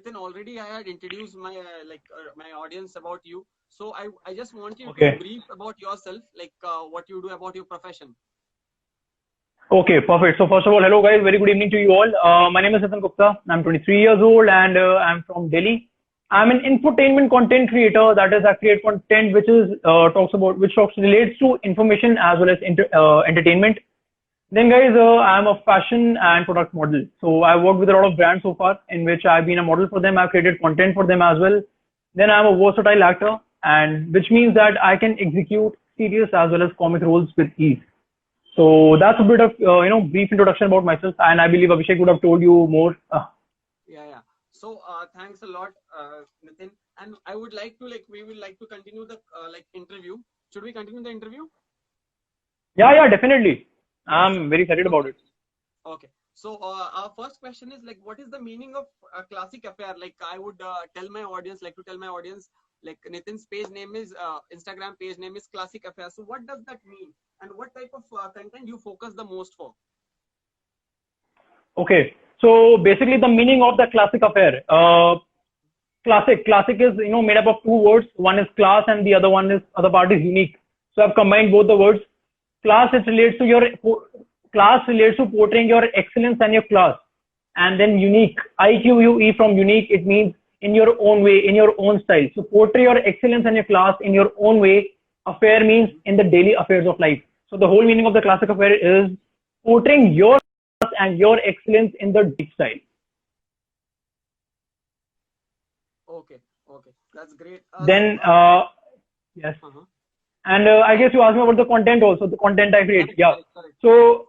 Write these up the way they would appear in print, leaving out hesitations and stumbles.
Nitin, already I had introduced my my audience about you. So I just want you to Okay. brief about yourself, what you do, about your profession. Okay, perfect. So first of all, hello guys, very good evening to you all. My name is Nitin Gupta. I'm 23 years old and I'm from Delhi. I'm an infotainment content creator. That is, I create content which is which talks relates to information as well as entertainment. Then guys, I'm a fashion and product model. So I worked with a lot of brands so far, in which I've been a model for them. I've created content for them as well. Then I'm a versatile actor, and which means that I can execute serious as well as comic roles with ease. So that's a bit of brief introduction about myself, and I believe Abhishek would have told you more. Yeah. So thanks a lot, Nitin. And I would like to we would like to continue the interview. Should we continue the interview? Yeah, definitely. I'm Sure. very excited about it. Okay. So our first question is what is the meaning of a classic affair? I would tell my audience, Nitin's page name is Instagram page name is Classic Affair. So what does that mean? And what type of content you focus the most for? Okay. So basically, the meaning of the classic affair. Classic is made up of two words. One is class, and the other part is unique. So I've combined both the words. Class relates to portraying your excellence and your class, and then unique, IQUE, from unique, it means in your own way, in your own style. So portray your excellence and your class in your own way. Affair means in the daily affairs of life. So the whole meaning of the classic affair is portraying your class and your excellence in the deep style. Okay, that's great. Then yes. Uh-huh. And I guess you asked me about the content also, the content I create. Yeah. Correct. So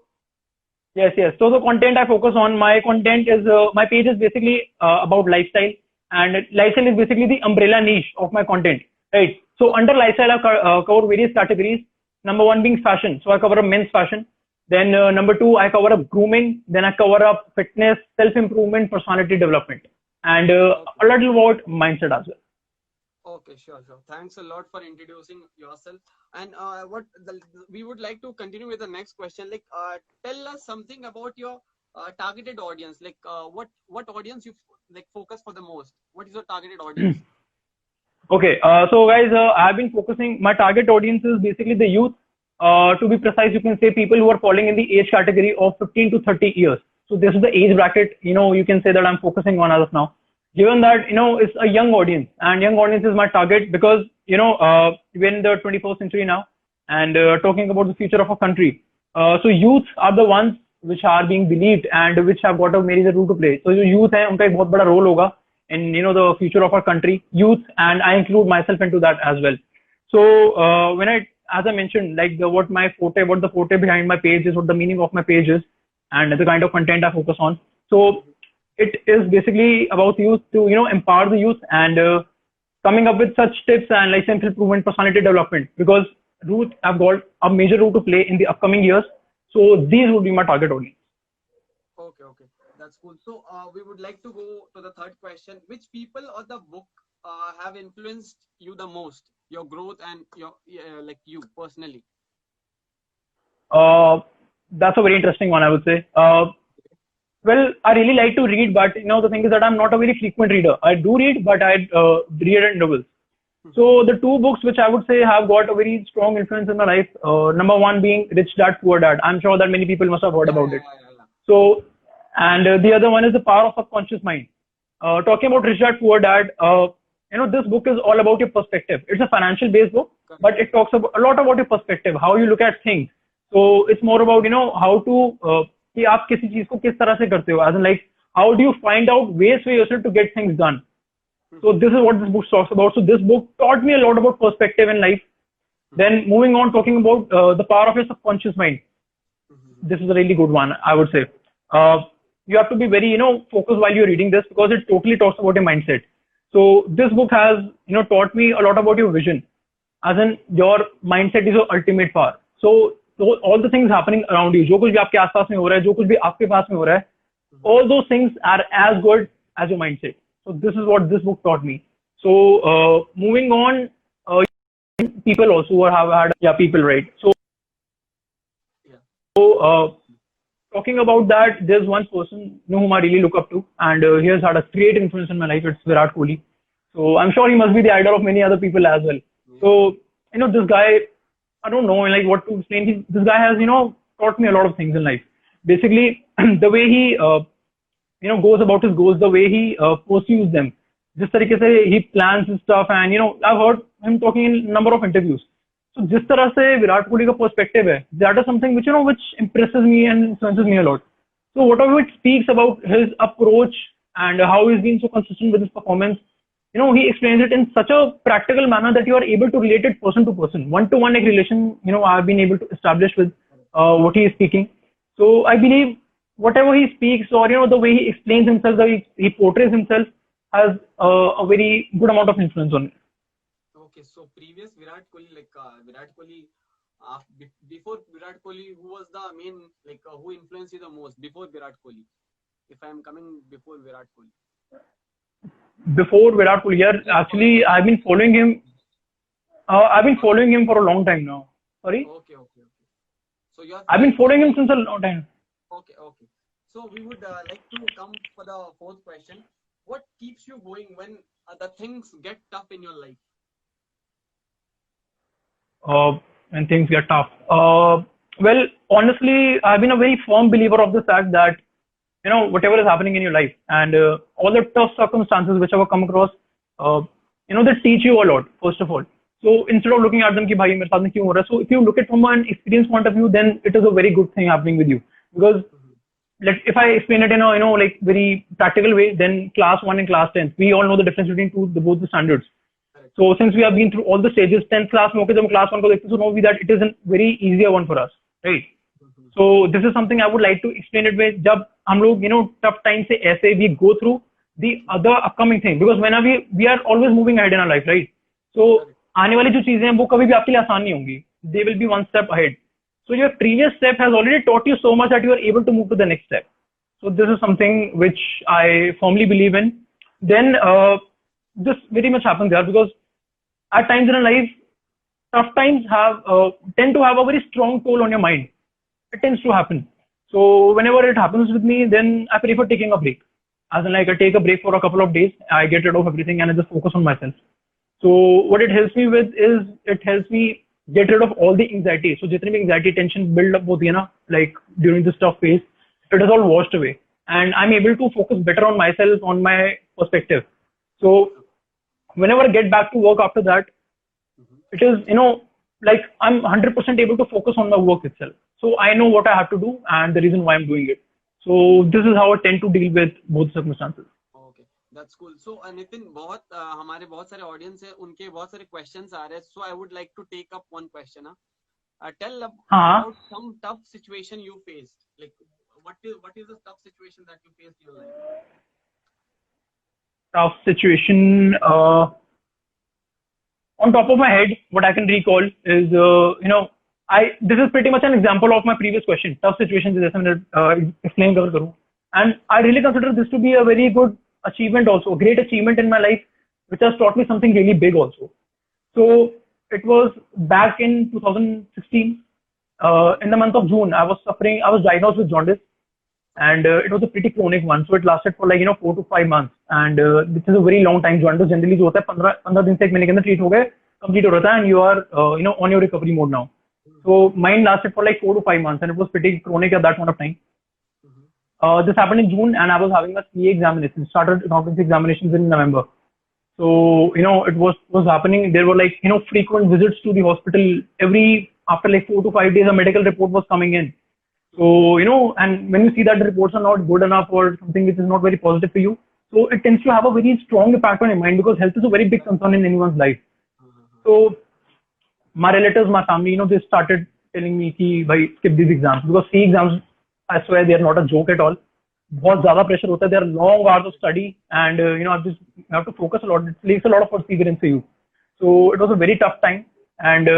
yes. So the content I focus on, my content is, my page is basically about lifestyle, and lifestyle is basically the umbrella niche of my content, right? So under lifestyle, I cover various categories. Number one being fashion. So I cover up men's fashion. Then number two, I cover up grooming. Then I cover up fitness, self-improvement, personality development, and a little about mindset as well. Okay, sure. Thanks a lot for introducing yourself. And we would like to continue with the next question. Tell us something about your targeted audience. What audience you focus for the most? What is your targeted audience? Okay, so guys, I've been focusing. My target audience is basically the youth. To be precise, you can say people who are falling in the age category of 15 to 30 years. So this is the age bracket. You can say that I'm focusing on as of now. Given that it's a young audience, and young audience is my target because we're in the 21st century now, and talking about the future of a country. So youth are the ones which are being believed and which have got a major role to play. So जो youth है उनका एक बहुत बड़ा role होगा in the future of our country, youth, and I include myself into that as well. So as I mentioned, what the forte behind my page is, what the meaning of my page is, and the kind of content I focus on. So it is basically about youth to empower the youth and coming up with such tips and self improvement, personality development, because youth have got a major role to play in the upcoming years. So these would be my target audience. Okay, that's cool. So we would like to go to the third question. Which people or the book have influenced you the most, your growth and your you personally? That's a very interesting one, I would say. Well, I really like to read, but the thing is that I'm not a very frequent reader. I do read, but I read at intervals. So the two books which I would say have got a very strong influence in my life. Number one being Rich Dad Poor Dad. I'm sure that many people must have heard about it. So, and the other one is The Power of Subconscious Mind. Talking about Rich Dad Poor Dad, this book is all about your perspective. It's a financial based book, but it talks a lot about your perspective, how you look at things. So it's more about how to कि आप किसी चीज को किस तरह से करते हो, as in how do you find out ways for yourself to get things done. So this is what this book talks about. So this book taught me a lot about perspective in life. Then moving on, talking about The Power of Your Subconscious Mind. This is a really good one, I would say. You have to be very focused while you're reading this, because it totally talks about your mindset. So this book has taught me a lot about your vision, as in your mindset is your ultimate power. So all the things happening around you, जो कुछ भी आपके आसपास में हो रहा है, जो कुछ भी आपके पास में हो रहा है, all those things are as good as your mindset. So this is what this book taught me. So moving on, people also who have had people, right? So talking about that, there's one person whom I really look up to, and he has had a great influence in my life. It's Virat Kohli. So I'm sure he must be the idol of many other people as well. Yeah. So this guy, I don't know like what to explain. This guy has taught me a lot of things in life. Basically, the way he goes about his goals, the way he pursues them, जिस तरीके से he plans his stuff, and I've heard him talking in a number of interviews. So जिस तरह से विराट कोहली का perspective है, that is something which impresses me and influences me a lot. So whatever it speaks about his approach and how he's been so consistent with his performance, he explains it in such a practical manner that you are able to relate it person to person, one-to-one like relation. I've been able to establish with what he is speaking. So I believe whatever he speaks, or the way he explains himself, the way he portrays himself, has a very good amount of influence on it. Okay, so previous Virat Kohli, before Virat Kohli, who was the main, who influenced you the most before Virat Kohli? If I am coming before Virat Kohli. Before Virat Kohli, yeah, actually, I've been following him. I've been following him for a long time now. Sorry. Okay. So I've been following him since a long time. Okay. So we would like to come for the fourth question. What keeps you going when the things get tough in your life? When things get tough. Well, honestly, I've been a very firm believer of the fact that whatever is happening in your life, and all the tough circumstances which I've come across, they teach you a lot, first of all. So instead of looking at them, ki bhai mere saath mein kyun ho raha hai? So if you look at it from an experience point of view, then it is a very good thing happening with you. Because if I explain it in a like very practical way, then class 1 and class 10, we all know the difference between both the standards. So since we have been through all the stages, 10th class mein jab class 1 ko dekhte, so know we that it is a very easier one for us, right? So this is something I would like to explain it with. Jab hum log tough times se aise we go through the other upcoming thing, because whenever we are always moving ahead in our life, right? So आने वाली जो चीजें हैं वो कभी भी आपके लिए आसान नहीं होंगी. They will be one step ahead. So your previous step has already taught you so much that you are able to move to the next step. So this is something which I firmly believe in. Then this very much happens there, because at times in a life, tough times tend to have a very strong toll on your mind. It tends to happen. So whenever it happens with me, then I prefer taking a break. As in, like, I take a break for a couple of days, I get rid of everything and I just focus on myself. So what it helps me with is, it helps me get rid of all the anxiety. So jitni bhi anxiety, tension build up hoti hai na, like during this tough phase, it is all washed away. And I'm able to focus better on myself, on my perspective. So whenever I get back to work after that, it is, like I'm 100% able to focus on my work itself. So I know what I have to do and the reason why I'm doing it. So this is how I tend to deal with both circumstances. Okay, that's cool. So Nitin, हमारे बहुत सारे audience है, उनके बहुत सारे questions आ रहे हैं. So I would like to take up one question. Tell about some tough situation you faced. Like, what is the tough situation that you faced in your life? Tough situation. On top of my head, what I can recall is, this is pretty much an example of my previous question. Tough situations, जैसे मैंने explain करूँ. And I really consider this to be a very good achievement also, a great achievement in my life, which has taught me something really big also. So it was back in 2016, in the month of June, I was diagnosed with jaundice, and it was a pretty chronic one. So it lasted for 4 to 5 months, and this is a very long time. Jaundice generally जो होता है 15 दिन से एक महीने के अंदर treat हो गए, complete हो रहा था, and you are on your recovery mode now. So mine lasted for 4 to 5 months, and it was pretty chronic at that point of time. This happened in June, and I was having a CA examination, started accountancy examinations in November. So, it was happening. There were frequent visits to the hospital. After 4 to 5 days, a medical report was coming in. So, and when you see that the reports are not good enough or something which is not very positive for you, so it tends to have a very strong impact on your mind, because health is a very big concern in anyone's life. So my relatives, my family, they started telling me ki bhai skip these exams, because CA exams, I swear, they are not a joke at all. बहुत ज़्यादा pressure होता है. There are long hours of study, and you have to focus a lot. It takes a lot of perseverance for you. So it was a very tough time, and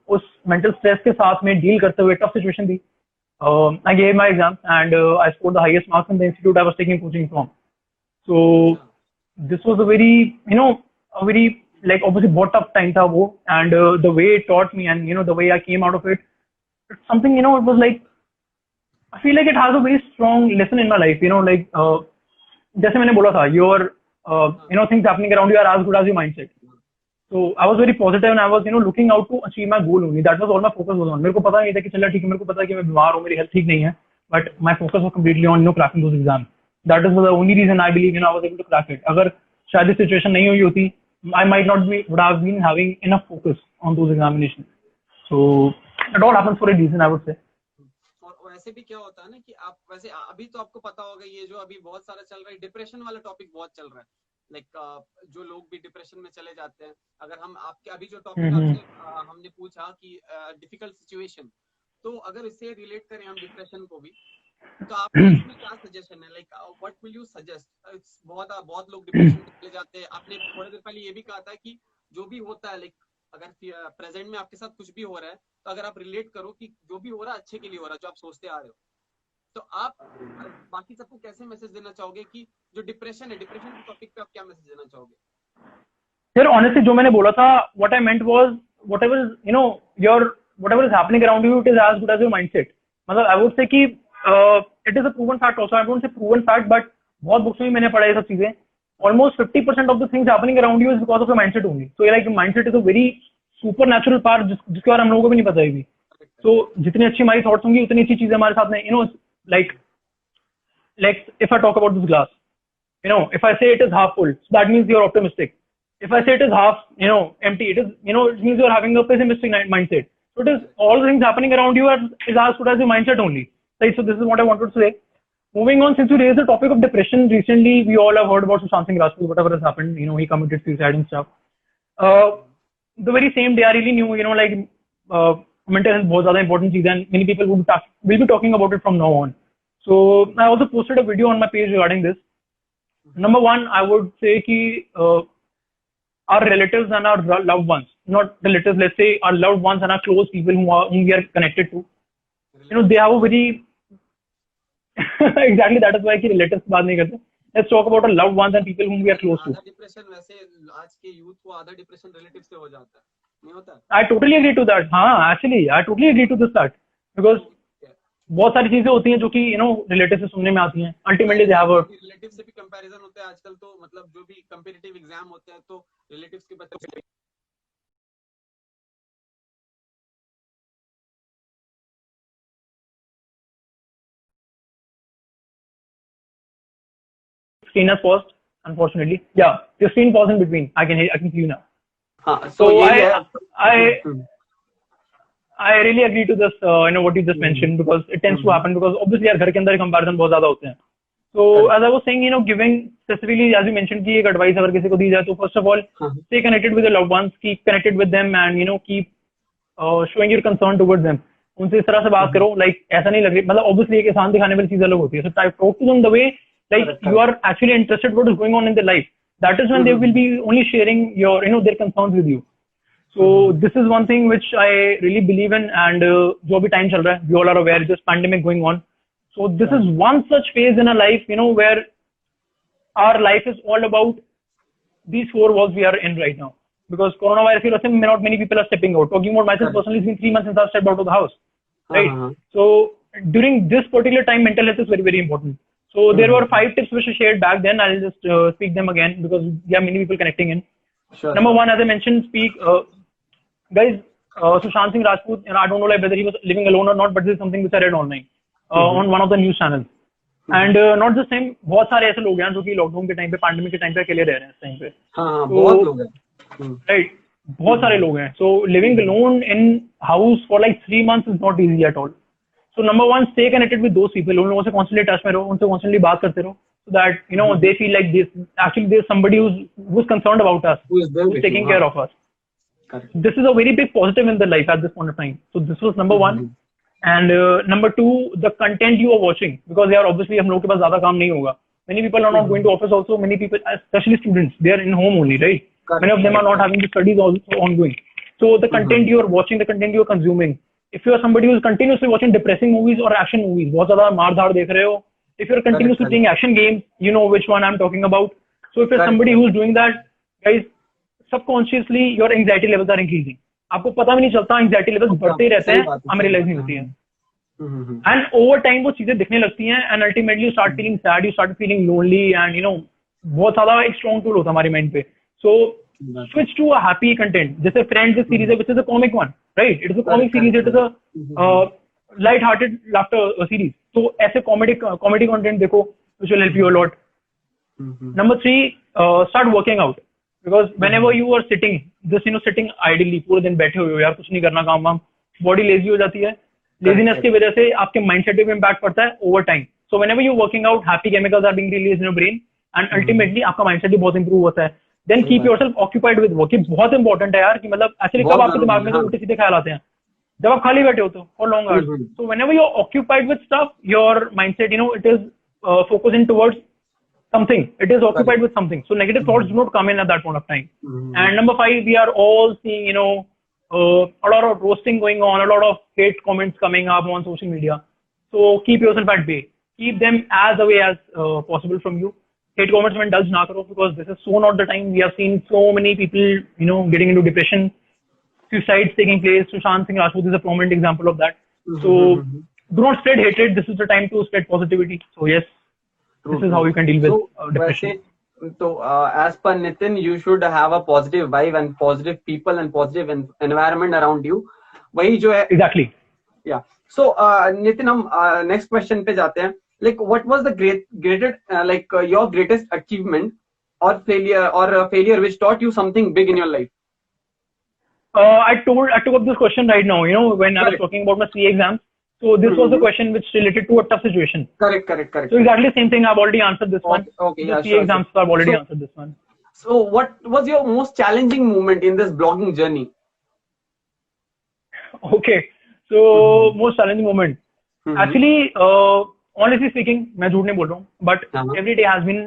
उस mental stress के साथ में deal करते हुए tough situation थी. I gave my exam, and I scored the highest marks in the institute I was taking coaching from. So this was a very, obviously बहुत tough time था वो, and the way it taught me, and the way I came out of it, it's something, it was like I feel like it has a very strong lesson in my life. Like जैसे मैंने बोला था, your things happening around you are as good as your mindset. So I was very positive and I was looking out to achieve my goal only. That was all my focus was on. मेरे को पता नहीं था कि चलो ठीक है, मेरे को पता है कि मैं बीमार हूँ, मेरी हेल्थ ठीक नहीं है, but my focus was completely on cracking those exams. That is the only reason I believe I was able to crack it. अगर शायद इस situation नहीं हुई होती, I might not would have been having enough focus on those examinations. So it all happens for a reason, I would say. और वैसे भी क्या होता है ना कि आप वैसे अभी तो आपको पता होगा, ये जो अभी बहुत सारा चल रहा है, डिप्रेशन वाला टॉपिक बहुत चल रहा है, लाइक जो लोग भी डिप्रेशन में चले जाते हैं. अगर हम आपके अभी जो टॉपिक आपसे हमने पूछा कि डिफिकल्ट सिचुएशन, तो अगर इससे रिलेट करें हम डिप्रेशन को भी, तो आपका इसमें क्या सजेशन है, like what will you suggest? बहुत लोग डिप्रेशन में चले जाते हैं. आपने थोड़ी देर पहले ये भी कहा था कि जो भी होता है, लाइक अगर प्रेजेंट में आपके साथ कुछ भी हो रहा है, तो अगर आप रिलेट करो कि जो भी हो रहा है अच्छे के लिए हो रहा है, जो आप सोचते आ रहे हो, तो आप बाकी सबको कैसे मैसेज देना चाहोगे कि जो डिप्रेशन है, डिप्रेशन के टॉपिक पे आप क्या मैसेज देना चाहोगे? Sir, honestly, जो मैंने बोला था, what I meant was whatever whatever is happening around you, it is as good as your mindset. मतलब I would say कि it is a proven fact also. I won't say proven fact, but बहुत books में मैंने पढ़ा ये सब चीजें. Almost 50% of the things happening around you is because of your mindset only. So like mindset is a very supernatural part जिसके बारे में हम लोगों को भी नहीं पता है अभी. So जितनी अच्छी हमारी thoughts होंगी, उतनी अच्छी चीजें हमारे साथ में, like if I talk about this glass, if I say it is half full, so that means you're optimistic. If I say it is half, empty, it means you're having a pessimistic mindset. So it is all the things happening around you is as good as your mindset only. Right? So this is what I wanted to say. Moving on, since you raised the topic of depression, recently we all have heard about Sushant Singh Rajput, whatever has happened, he committed suicide and stuff. The very same day I really knew, like mental health बहुत ज़्यादा important चीज़ है, and many people will be talking about it from now on. So I also posted a video on my page regarding this. Number one, I would say कि our relatives and our loved ones, not relatives, let's say our loved ones and our close people whom we are connected to, they have a very exactly, that is why कि relatives बात नहीं करते. Let's talk about our loved ones and people whom we are close to. Depression वैसे आज के youth को आधा depression relative से हो जाता है, नहीं होता? I totally agree to that. हाँ, actually, I totally agree to this fact because बहुत सारी चीजें होती हैं जो कि रिलेटिव से सुनने में आती हैं. Ultimately, they have a relative से भी कंपैरिजन होता है आजकल, तो मतलब जो भी कंपेटिटिव एग्जाम होते हैं तो रिलेटिव्स के बच्चे screen has paused, unfortunately. Yeah, your screen paused in between. I can see you now. So I really agree to this, what you just mentioned, because it tends to happen because obviously यार घर के अंदर comparison बहुत ज़्यादा होते हैं. So as I was saying, giving specifically as you mentioned कि एक advice अगर किसी को दी जाए तो first of all stay connected with your loved ones, keep connected with them and keep showing your concern towards them. उनसे इस तरह से बात करो, like ऐसा नहीं लग रही, मतलब obviously एक एहसान दिखाने वाली चीज़ अलग होती है. So talk to them the way like you are actually interested what is going on in their life. That is when they will be only sharing your their concerns with you. So this is one thing which I really believe in, and जो अभी time चल रहा है, we all are aware this pandemic going on. So this is one such phase in our life, where our life is all about these four walls we are in right now. Because coronavirus, not many people are stepping out. Talking about myself personally, it's been 3 months since I've stepped out of the house. Right? So during this particular time, mental health is very, very important. So there were 5 tips which I shared back then. I'll just speak them again because we have many people connecting in. Sure. Number one, as I mentioned, guys, Sushant Singh Rajput, I don't know whether he was living alone or not, but this is something which I read online on one of the news channels. And not just him, बहुत सारे ऐसे लोग हैं जो कि lockdown के time पे, pandemic के टाइम पे अकेले रह रहे हैं इस टाइम पे. हाँ, बहुत लोग हैं. Right, बहुत सारे लोग हैं. So living alone in house for like 3 months is not easy at all. So number one, stay connected with those people. उन लोगों से constantly touch में रहो, उनसे constantly बात करते रहो, so that they feel like there's somebody who's concerned about us, who's taking care of us. Correct. This is a very big positive in their life at this point of time. So this was number one. And number two, the content you are watching, because they are obviously हम लोग के पास ज़्यादा काम नहीं होगा. Many people are not going to office also. Many people, especially students, they are in home only, right? Correct. Many of them are not having the studies also ongoing. So the content you are watching, the content you are consuming. If you are somebody who is continuously watching depressing movies or action movies, बहुत ज़्यादा मार धाड़ देख रहे हो. If you are continuously playing action games, you know which one I'm talking about. So if you're somebody who is doing that, guys, subconsciously your anxiety levels are increasing. आपको पता भी नहीं चलता, anxiety levels बढ़ते ही रहते हैं, हमें realize नहीं होती है. And over time वो चीजें दिखने लगती हैं, and ultimately you start feeling sad, you start feeling lonely, and you know बहुत ज्यादा एक strong tool होता है हमारे mind पे. So switch to a happy content. जैसे Friends series है, which is a comic one, right? It is a comic series. It is a light-hearted laughter series. So ऐसे comedy content देखो, which will help you a lot. Number 3, start working out. Because whenever you are sitting, just sitting idly, पूरे दिन बैठे हुए हो यार, कुछ नहीं करना, काम वाम, बॉडी लेजी हो जाती है. लेजीनेस की वजह से आपके माइंडसेट पे इम्पैक्ट पड़ता है over time. So whenever you working out, happy chemicals are being released in your brain, and ultimately आपका माइंडसेट भी बहुत इंप्रूव होता है. Then keep yourself occupied with work. ये बहुत इंपॉर्टेंट है यार, कि मतलब एक्चुअली कब आपके दिमाग में उल्टे सीधे ख्याल आते हैं, जब आप खाली बैठे होते हो for long hours. So whenever you are occupied with stuff, your mindset it is focusing towards something. It is occupied with something. So negative thoughts do not come in at that point of time. And number 5, we are all seeing, a lot of roasting going on, a lot of hate comments coming up on social media. So keep yourself at bay. Keep them as away as possible from you. Hate comments में indulge ना करो, because this is so not the time. We have seen so many people, getting into depression, suicides taking place. Sushant Singh Rajput is a prominent example of that. So do not spread hatred. This is the time to spread positivity. So yes. This is how you can deal with depression. So, as per Nitin, you should have a positive vibe and positive people and positive environment around you. वही जो है. Exactly. Yeah. So, Nitin, हम next question पे जाते हैं. Like, what was the your greatest achievement or failure which taught you something big in your life? I took up this question right now. When I was talking about my CA exams. So this was the question which related to a tough situation. Correct. So exactly the same thing. I've already answered this one. Okay, yeah, CA exams, I've already answered this one. So what was your most challenging moment in this blogging journey? Okay. So most challenging moment. Actually, honestly speaking, मैं झूठ नहीं बोल रहा हूँ, but every day has been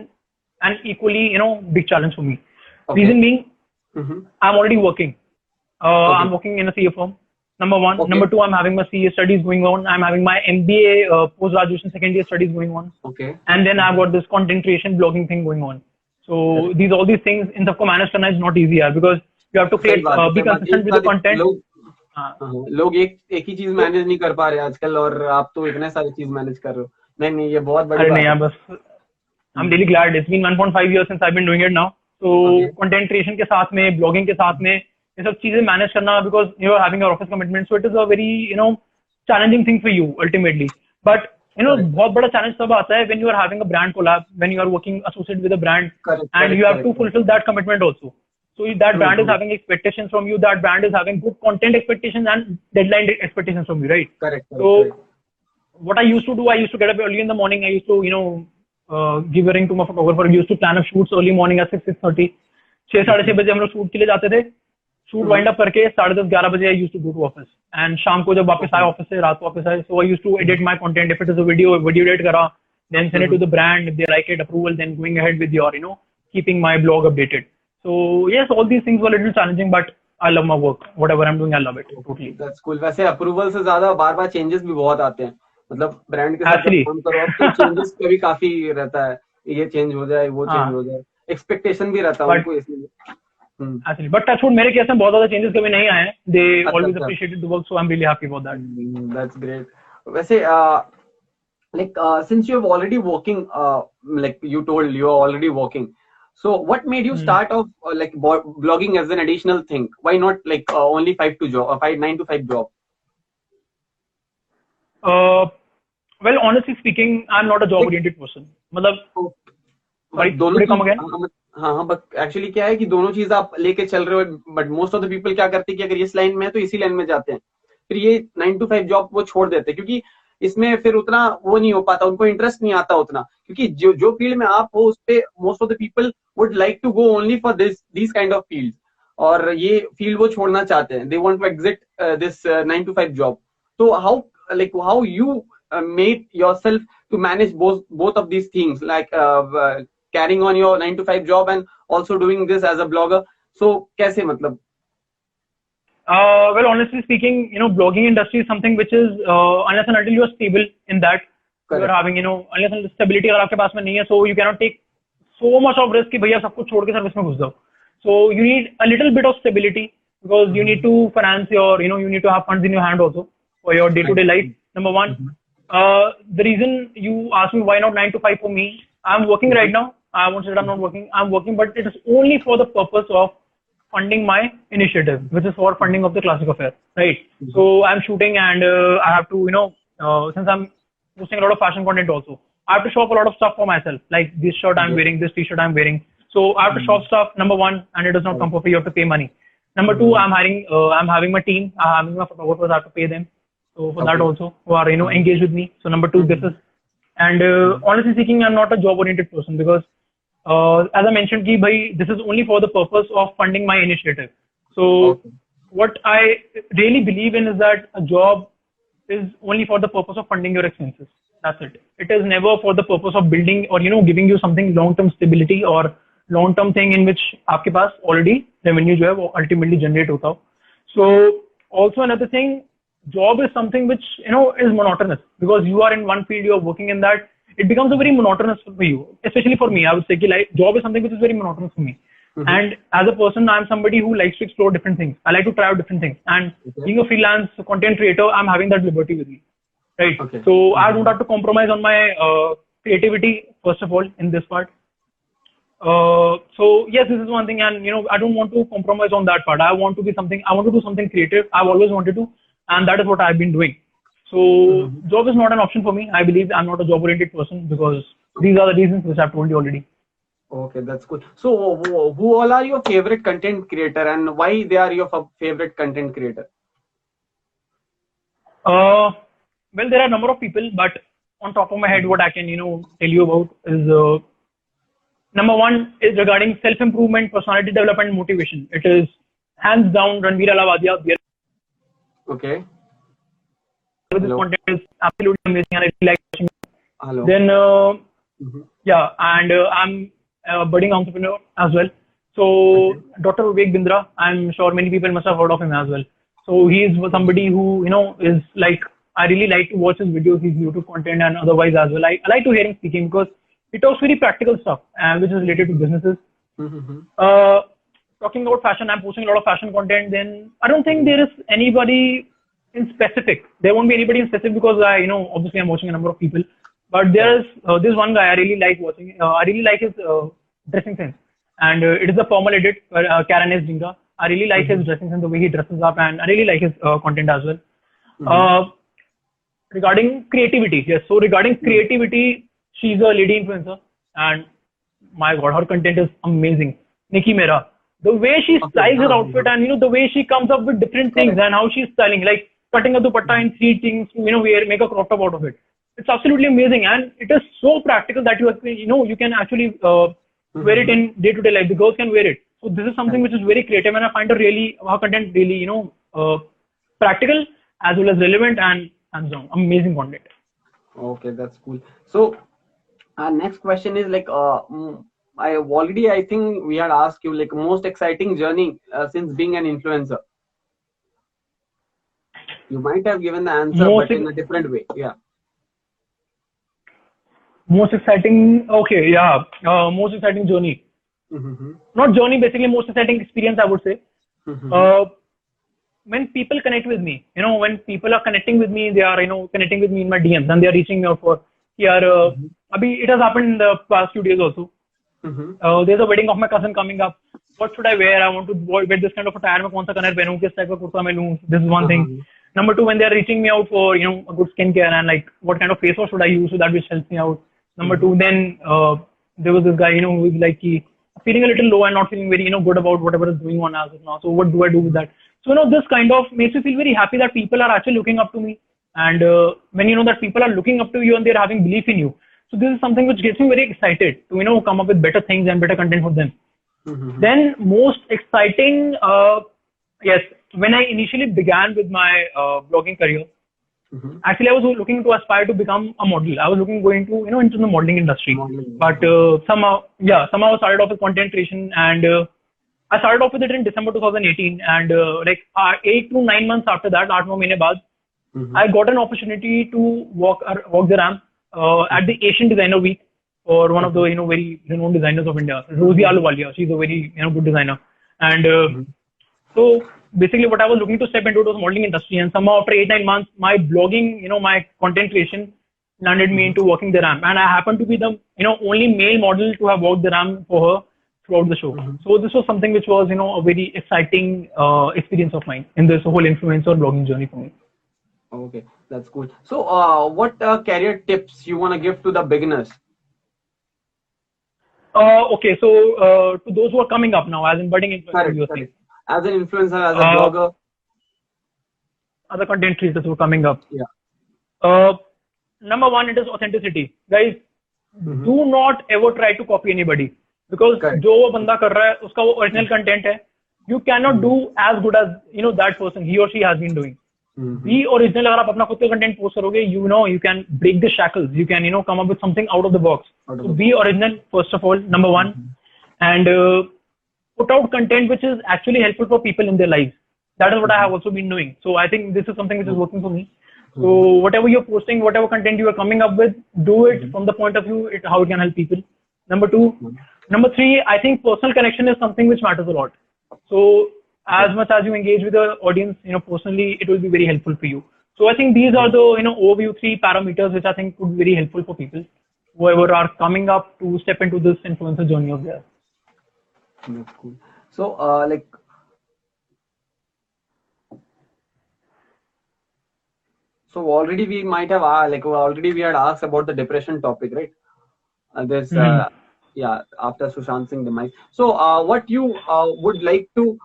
an equally, big challenge for me. Okay. Reason being, I'm already working. I'm working in a CA firm. Number 1. Okay. Number 2, I'm having my CA studies going on. I'm having my MBA post-graduation second year studies going on. Okay. And then I've got this content creation blogging thing going on. So all these things in सबको manage करना is not easy because you have to be consistent with the content. लोग एक ही चीज manage नहीं कर पा रहे आजकल, और आप तो इतने सारी चीज मैनेज कर रहे हो. नहीं, ये बहुत बड़ी बात है. बस I'm really glad. It's been 1.5 years since I've been doing it now. So content creation के साथ में, blogging के साथ में, ये सब चीजें मैनेज करना, because you are having your office commitment, so it is a very challenging thing for you ultimately. But बहुत बड़ा challenge तब आता है when you are having a brand collab, when you are working associated with a brand, and you have to fulfill that commitment also. So that brand is having expectations from you. That brand is having good content expectations and deadline expectations from you, right? Correct. So what I used to do, I used to get up early in the morning. I used to give a ring to my photographer. I used to plan up shoots early morning at 6:30. 6-6:30 बजे हम लोग shoot के लिए जाते थे. Shoot wind up करके 10:30-11 बजे I used to go to office, and शाम को जब वापस आए ऑफिस से, रात को वापस आए, so I used to edit my content. If it is a video edit करा, then send it to the brand. If they like it, approval, then going ahead with your keeping my blog updated. So yes, all these things were little challenging, but I love my work. Whatever I am doing, I love it totally. That's cool. वैसे approval से ज्यादा बार-बार changes भी बहुत आते हैं, मतलब brand के साथ काम करो तो चेंजेस का भी काफी रहता है. ये चेंज हो जाए, वो चेंज हो जाए, एक्सपेक्टेशन भी रहता है उनको, इसलिए. Actually, but touch wood, मेरे केस में बहुत ज्यादा चेंजेस कभी नहीं आए. They always appreciated the work, so I'm really happy about that. That's great. वैसे since you have already working, like you told, you are already working. So what made you start off blogging as an additional thing? Why not only 9 to 5 job? Well, honestly speaking, I'm not a job oriented person. मतलब दोनों काम again. हाँ, but actually क्या है कि दोनों चीज आप लेके चल रहे हो, but most of the people क्या करते हैं कि अगर इस लाइन में है तो इसी लाइन में जाते हैं, फिर ये 9 to 5 जॉब वो छोड़ देते हैं, क्योंकि इसमें फिर उतना वो नहीं हो पाता, उनको इंटरेस्ट नहीं आता उतना, क्योंकि जो फील्ड में आप हो उस पे most of the people would like to go only for this kind of field, और ये फील्ड वो छोड़ना चाहते हैं. They want to exit this 9 to 5 job. तो how you made yourself to manage both of these things, carrying on your 9 to 5 job and also doing this as a blogger? So कैसे मतलब? Well, honestly speaking, blogging industry is something which is unless and until you are stable in that. Correct. You are having unless and stability अगर आपके पास में नहीं है, so you cannot take so much of risk कि भैया सब कुछ छोड़ के सर्विस में घुस जाओ. So you need a little bit of stability because you need to finance your you need to have funds in your hand also for your day-to-day life. Number one. The reason you asked me why not 9 to 5 for me, I'm working right now. I won't say that I'm not working. I'm working, but it is only for the purpose of funding my initiative, which is for funding of the Classic Affair, right? So I'm shooting and I have to, since I'm posting a lot of fashion content also, I have to shop a lot of stuff for myself, like this shirt I'm wearing, this t-shirt I'm wearing. So I have to shop stuff, number one, and it does not come for free. You have to pay money. Number two, I'm having my team, I'm having my photographers, I have to pay them. So for that also, who are, engaged with me. So number two, this is, and honestly speaking, I'm not a job oriented person because as I mentioned, this is only for the purpose of funding my initiative. So what I really believe in is that a job is only for the purpose of funding your expenses. That's it. It is never for the purpose of building or, giving you something long-term stability or long-term thing in which आपके पास already revenue जो है वो ultimately generate होता हो. So also another thing, job is something which, is monotonous because you are in one field, you are working in that. It becomes a very monotonous for you, especially for me. I would say job is something which is very monotonous for me. And as a person, I'm somebody who likes to explore different things. I like to try out different things. And being a freelance content creator, I'm having that liberty with me, right? So I don't have to compromise on my creativity, first of all, in this part. So yes, this is one thing, and I don't want to compromise on that part. I want to do something creative. I've always wanted to, and that is what I've been doing. So job is not an option for me. I believe I'm not a job oriented person because these are the reasons which I've told you already. Okay, that's cool. So who all are your favorite content creator and why they are your favorite content creator? Well, there are a number of people, but on top of my head, what I can, tell you about is number one is regarding self-improvement, personality development, and motivation. It is hands down Ranveer Allahbadia. Okay. This content is absolutely amazing and I really like watching it. Hello. Then, yeah, and I'm a budding entrepreneur as well. So, Dr. Vivek Bindra, I'm sure many people must have heard of him as well. So, he is somebody who, is like, I really like to watch his videos, his YouTube content and otherwise as well. I like to hear him speaking because he talks very practical stuff which is related to businesses. Talking about fashion, I'm posting a lot of fashion content. Then I don't think there is anybody in specific. There won't be anybody in specific because obviously I'm watching a number of people. But there's this one guy I really like watching. I really like his dressing sense, and it is a formal edit. Karen S. Jinga. I really like his dressing sense, the way he dresses up, and I really like his content as well. Regarding creativity, yes. So regarding creativity, she's a lady influencer, and my God, her content is amazing. Nikki Mera, the way she styles her outfit, and the way she comes up with different things, and how she's styling, like cutting a dupatta in 3 things, make a crop top out of it. It's absolutely amazing, and it is so practical that you can actually wear it in day-to-day life. The girls can wear it. So this is something which is very creative, and I find her content really, practical as well as relevant and hands-on. Amazing content. Okay, that's cool. So our next question is like, I think we had asked you like most exciting journey since being an influencer. You might have given the answer, but in a different way. Yeah. Most exciting, okay, yeah. Most exciting journey. Not journey, basically most exciting experience, I would say. When people connect with me, when people are connecting with me, they are, connecting with me in my DMs and they are reaching me out for, it has happened in the past few days also. There's a wedding of my cousin coming up. What should I wear? I want to wear this kind of attire. This is one thing. Number two, when they are reaching me out for, a good skincare and like what kind of face wash should I use so that which helps me out. Number two, then there was this guy, who was like feeling a little low and not feeling very, good about whatever is going on as of now. So what do I do with that? So, this kind of makes me feel very happy that people are actually looking up to me. And when that people are looking up to you and they're having belief in you. So this is something which gets me very excited to, come up with better things and better content for them. Then most exciting, yes, when I initially began with my blogging career, actually I was looking to aspire to become a model. I was looking to go into, into the modeling industry. But somehow I started off with content creation and I started off with it in December 2018 and 8 to 9 months after that, 8 months baad, I got an opportunity to walk the ramp at the Asian Designer Week for one of the very renowned designers of India, Rosie Ahluwalia. She's a very good designer, and so basically what I was looking to step into was modeling industry, and somehow after 8-9 months, my blogging, my content creation landed me into working the ramp, and I happened to be the only male model to have walked the ramp for her throughout the show. So this was something which was a very exciting experience of mine in this whole influencer blogging journey for me. Okay, that's cool. So what career tips you want to give to the beginners? Okay, so to those who are coming up now as in budding influencers, correct. As an influencer, as a blogger, other content creators who are coming up. Yeah. Number one, it is authenticity, guys. Do not ever try to copy anybody, because जो वो बंदा कर रहा है उसका वो original content है. You cannot do as good as that person, he or she has been doing. Be original. अगर आप अपना खुद का content post करोगे, you can break the shackles. You can come up with something out of the box. So be original first of all, number one, and put out content which is actually helpful for people in their lives. That is what I have also been doing. So I think this is something which is working for me. So whatever you're posting, whatever content you are coming up with, do it from the point of view how it can help people. Number two. Number three, I think personal connection is something which matters a lot. So as much as you engage with the audience, personally, it will be very helpful for you. So I think these are the, overview 3 parameters which I think would be very helpful for people whoever are coming up to step into this influencer journey of theirs. That's cool. So so already we might have we had asked about the depression topic, right? There's after Sushant Singh demise. So what you would like to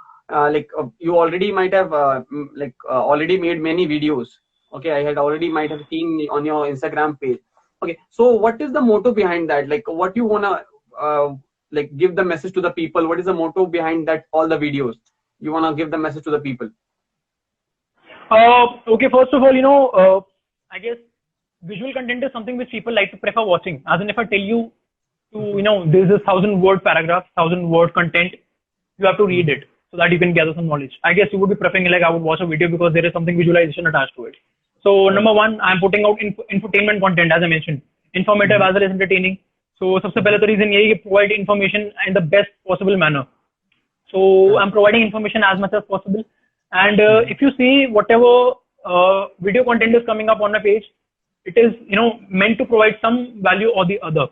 you already might have already made many videos. Okay, I had already might have seen on your Instagram page. Okay, so what is the motto behind that? Like, what you wanna give the message to the people? What is the motto behind that? All the videos you wanna give the message to the people? Okay, first of all, I guess visual content is something which people like to prefer watching. As in, if I tell you to, there's this 1,000-word paragraph, 1,000-word content, you have to read it so that you can gather some knowledge. I guess you would be preferring I would watch a video because there is something visualization attached to it. So number one, I'm putting out infotainment content, as I mentioned, informative as well as entertaining. So सबसे पहले तो reason यही है provide information in the best possible manner. So I'm providing information as much as possible. And if you see whatever video content is coming up on my page, it is meant to provide some value or the other.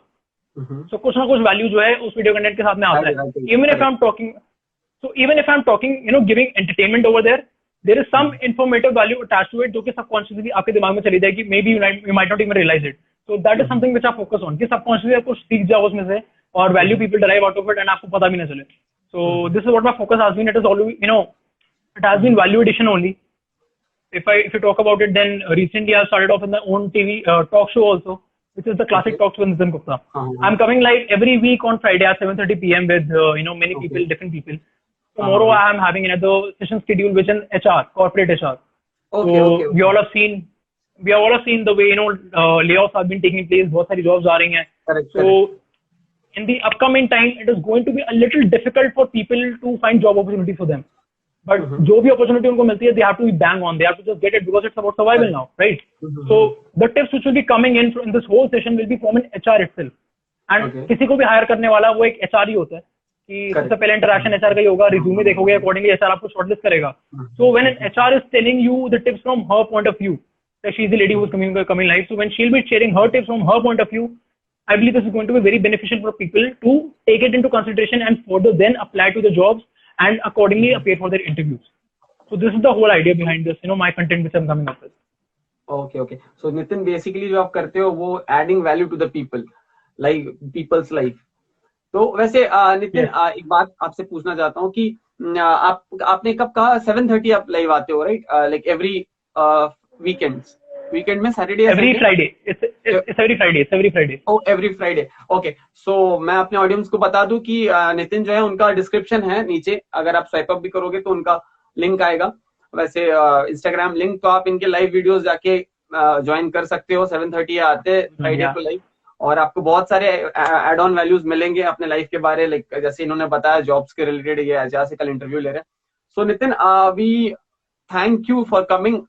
So कुछ ना कुछ value जो है उस video content के साथ में आता है. Even if I'm talking, giving entertainment over there is some informative value attached to it, जो कि subconsciously आपके दिमाग में चली जाएगी. Maybe you might not even realize it. So that is something which I focus on. कि subconsciously आपको सीख जाओ उसमें से और value people derive out of it and आपको पता भी ना चले. So this is what my focus has been. It is always, it has been value addition only. If you talk about it, then recently I started off in my own TV talk show also, which is the Classic Talks with Nitin Gupta. I'm coming live every week on Friday at 7:30 p.m. with many people, different people. Tomorrow I am having another session schedule which is HR, corporate HR. We all have seen the way layoffs have been taking place. बहुत सारी jobs आ रही हैं. So in the upcoming time, it is going to be a little difficult for people to find job opportunity for them. But जो भी opportunity उनको मिलती है, they have to be bang on. They have to just get it because it's about survival now, right? So the tips which will be coming in this whole session will be from an HR itself. And किसी को भी hire करने वाला वो एक HR ही होता है. कि सबसे पहले interaction HR का ही होगा. Resume देखोगे, accordingly HR आपको shortlist करेगा. So when an HR is telling you the tips from her point of view, like she's the lady who's coming live. So when she'll be sharing her tips from her point of view, I believe this is going to be very beneficial for people to take it into consideration and further then apply to the jobs and accordingly appear for their interviews. So this is the whole idea behind this, my content which I'm coming up with. Okay. So Nitin, basically जो आप करते हो वो adding value to the people, like people's life. तो वैसे नितिन एक बात आपसे पूछना चाहता हूँ कि आपने कब कहा 7:30 आप लाइव आते हो, राइट? Like every weekend में Saturday every Friday. It's every Friday. Oh, every Friday. Okay. So मैं अपने ऑडियंस को बता दूं कि नितिन जो है उनका डिस्क्रिप्शन है नीचे, अगर आप स्वाइप अप भी करोगे तो उनका लिंक आएगा. वैसे इंस्टाग्राम लिंक तो आप इनके लाइव वीडियोस जाके ज्वाइन कर सकते हो. 7:30 आते हैं फ्राइडे को लाइव और आपको बहुत सारे एड ऑन वैल्यूज मिलेंगे अपने लाइफ के बारे, लाइक जैसे इन्होंने बताया जॉब्स के रिलेटेड, ये एचआर से कल इंटरव्यू ले रहे हैं. So Nitin, we thank you for coming.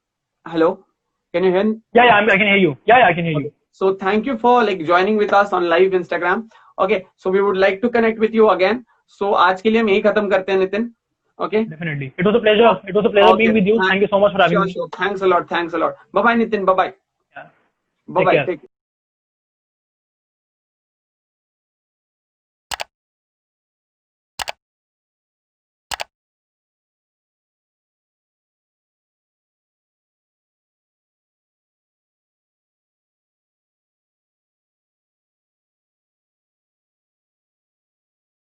Hello, can you hear me? Yeah, I can hear you. Yeah, I can hear you. So thank you for joining with us on live Instagram. Okay, so we would like to connect with you again. So आज के लिए हम यही खत्म करते हैं Nitin. Okay. Definitely. It was a pleasure. It was a pleasure being with you. Thank you so much for having me. Sure. Thanks a lot. Bye bye, Nitin. Bye bye. Yeah. Bye Take bye. care. Take care.